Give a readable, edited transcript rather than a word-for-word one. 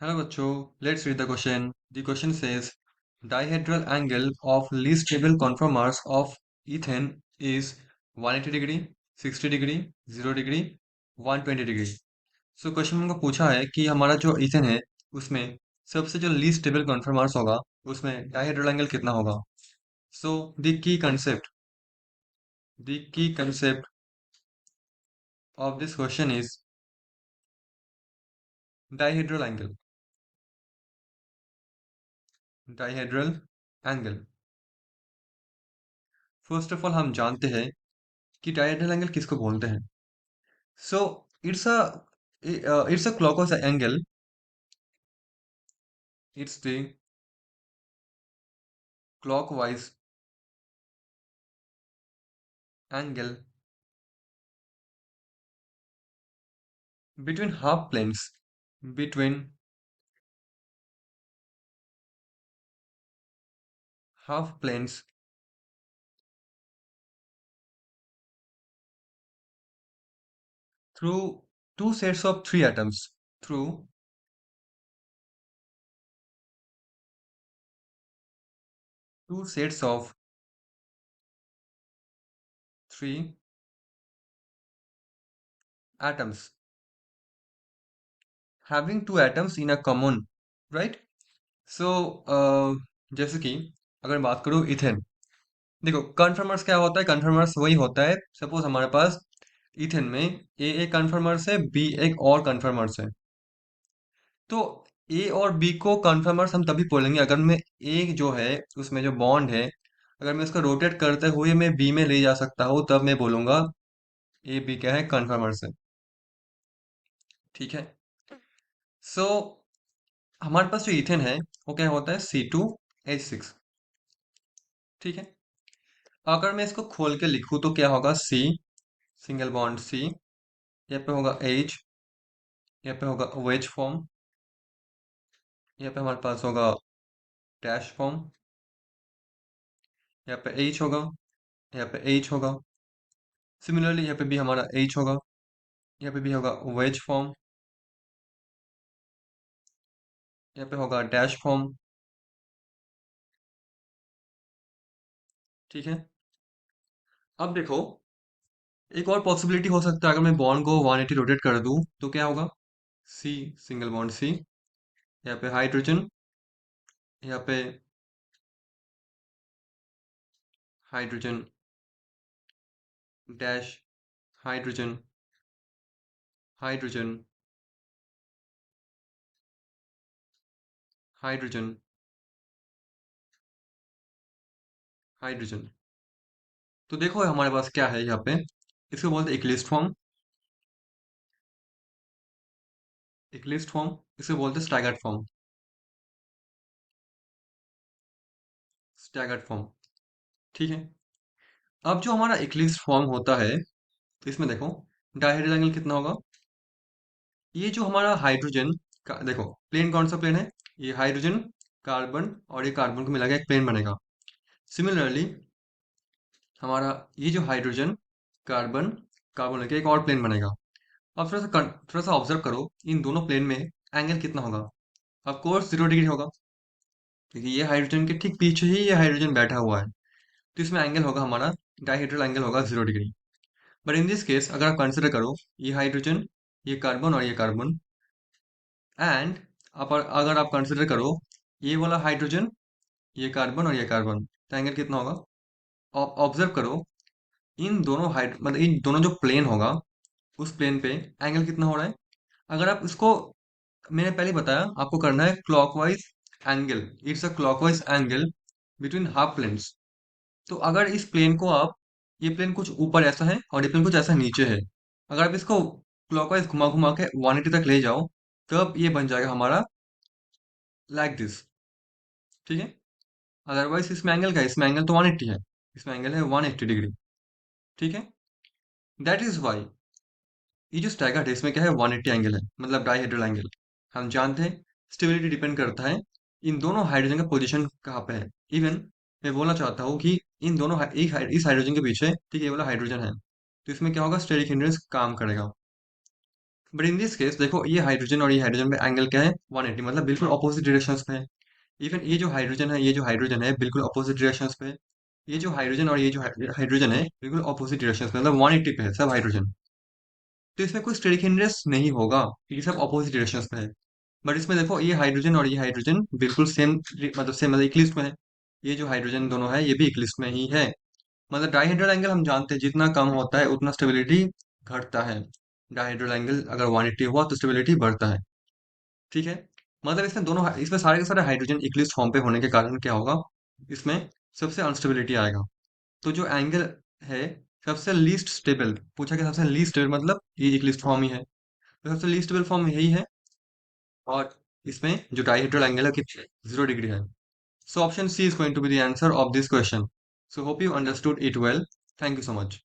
Hello बच्चों, let's read the question. The question says dihedral angle of least stable conformers of ethane is 180 degree, 60 degree, 0 degree, 120 degree. So question हमको पूछा है कि हमारा जो ethane है उसमें सबसे जो लीस्ट स्टेबल कन्फर्मर्स होगा उसमें डाइहेड्रल एंगल कितना होगा. So the key concept of this question is dihedral angle. Dihedral angle. First of all हम जानते हैं कि डायहेड्रल एंगल किसको बोलते हैं. So it's a clockwise angle. It's the clockwise angle between half planes. Between half planes through two sets of three atoms. Through two sets of three atoms having two atoms in a common, right? So जैसे कि अगर बात करूँ ethane. देखो conformers क्या होता है. Conformers वही होता है. सपोज हमारे पास इथेन में ए एक कन्फर्मर्स है, बी एक और कन्फर्मर्स है. तो ए और बी को कन्फर्मर्स हम तभी बोलेंगे अगर मैं एक जो है उसमें जो बॉन्ड है अगर मैं उसको रोटेट करते हुए मैं बी में ले जा सकता हूँ तब मैं बोलूंगा ए बी क्या है, कन्फर्मर्स है. ठीक है. सो हमारे पास जो इथेन है वो क्या होता है C2H6. ठीक है. अगर मैं इसको खोल के लिखूं तो क्या होगा, सी सिंगल बॉन्ड सी, यहाँ पे होगा H, यहाँ पे होगा वेज फॉर्म, यहाँ पे हमारे पास होगा डैश फॉर्म, यहाँ पे H होगा, यहाँ पे H होगा. सिमिलरली यहाँ पे भी हमारा H होगा, यहाँ पे भी होगा वेज फॉर्म, यहाँ पे होगा डैश फॉर्म. ठीक है. अब देखो एक और पॉसिबिलिटी हो सकता है. अगर मैं बॉन्ड को 180 रोटेट कर दूं तो क्या होगा, सी सिंगल बॉन्ड सी, यहाँ पे हाइड्रोजन, यहाँ पे hydrogen dash hydrogen hydrogen hydrogen hydrogen. तो देखो हमारे पास क्या है यहाँ पे. इसको बोलते हैं इक्लिस्ट फॉर्म. इक्लिस्ट फॉर्म. इसको बोलते हैं स्टैगर्ड फॉर्म. Staggered form. ठीक है. अब जो हमारा इक्लिस्ट फॉर्म होता है तो इसमें देखो डायहेड्रल एंगल कितना होगा. ये जो हमारा हाइड्रोजन का देखो प्लेन कौन सा प्लेन है, ये हाइड्रोजन कार्बन और ये कार्बन को मिला के एक प्लेन बनेगा. सिमिलरली हमारा ये जो हाइड्रोजन कार्बन कार्बन लेके एक और प्लेन बनेगा. अब थोड़ा सा ऑब्जर्व करो इन दोनों प्लेन में एंगल कितना होगा. ऑफ कोर्स 0 डिग्री होगा क्योंकि ये हाइड्रोजन के ठीक पीछे ही ये हाइड्रोजन बैठा हुआ है. तो इसमें एंगल होगा हमारा डायहेड्रल एंगल होगा 0 degree. But in this case अगर आप कंसिडर करो ये हाइड्रोजन, ये कार्बन और ये कार्बन, एंड अगर आप कंसिडर करो ये वाला हाइड्रोजन, ये कार्बन और ये कार्बन, तो एंगल कितना होगा. ऑब्जर्व करो इन दोनों हाइड मतलब इन दोनों जो प्लेन होगा उस प्लेन पे एंगल कितना हो रहा है. अगर आप इसको मैंने पहले बताया आपको करना है clockwise angle. It's a clockwise angle between half planes. तो अगर इस प्लेन को आप ये प्लेन कुछ ऊपर ऐसा है और ये प्लेन कुछ ऐसा नीचे है, अगर आप इसको क्लॉकवाइज घुमा घुमा के 180 तक ले जाओ तब ये बन जाएगा हमारा लाइक दिस. ठीक है. अदरवाइज इसमें एंगल क्या है, इसमें एंगल तो 180 है, इसमें एंगल है 180 डिग्री. ठीक है. दैट इज वाई ये जो स्टैगर्ड है इसमें क्या है 180 एंगल है, मतलब डाइहेड्रल एंगल. हम जानते हैं स्टेबिलिटी डिपेंड करता है इन दोनों हाइड्रोजन का पोजीशन कहाँ पे है. इवन मैं बोलना चाहता हूँ कि इन दोनों इस हाइड्रोजन के पीछे ठीक है ये वाला हाइड्रोजन है, तो इसमें क्या होगा, स्टेरिक हिंड्रेंस काम करेगा. बट इन दिस केस देखो, ये हाइड्रोजन और ये हाइड्रोजन में एंगल क्या है, 180, मतलब बिल्कुल अपोजिट डायरेक्शंस में है। इवन ये जो हाइड्रोजन है, ये जो हाइड्रोजन है बिल्कुल अपोजिट डायरेक्शंस पे है। ये जो हाइड्रोजन और ये जो हाइड्रोजन है बिल्कुल अपोजिट डायरेक्शंस में, मतलब 180 पे है सब हाइड्रोजन। तो इसमें कोई स्टेरिक हिंड्रेंस नहीं होगा, क्योंकि सब अपोजिट डायरेक्शंस में है। बट इसमें देखो, ये हाइड्रोजन और ये हाइड्रोजन बिल्कुल सेम, मतलब इक्लिप्स में है। ये जो हाइड्रोजन दोनों है ये भी इक्लिप्स में ही है। मतलब डाइहेड्रल एंगल हम जानते हैं, जितना कम होता है उतना स्टेबिलिटी घटता है। डाइहेड्रल एंगल अगर 180 हुआ तो स्टेबिलिटी बढ़ता है। ठीक है। मतलब इसमें दोनों, इसमें सारे के सारे हाइड्रोजन इक्लिप्स फॉर्म पे होने के कारण क्या होगा, इसमें सबसे अनस्टेबिलिटी आएगा। तो जो एंगल है सबसे लीस्ट स्टेबल, पूछा कि सबसे लीस्ट स्टेबल मतलब ये इक्लिप्स फॉर्म ही है, तो सबसे लीस्ट स्टेबल फॉर्म यही है। और इसमें जो डाइहेड्रल एंगल है कितने, 0 डिग्री है। So option C is going to be the answer of this question. So hope you understood it well. Thank you so much.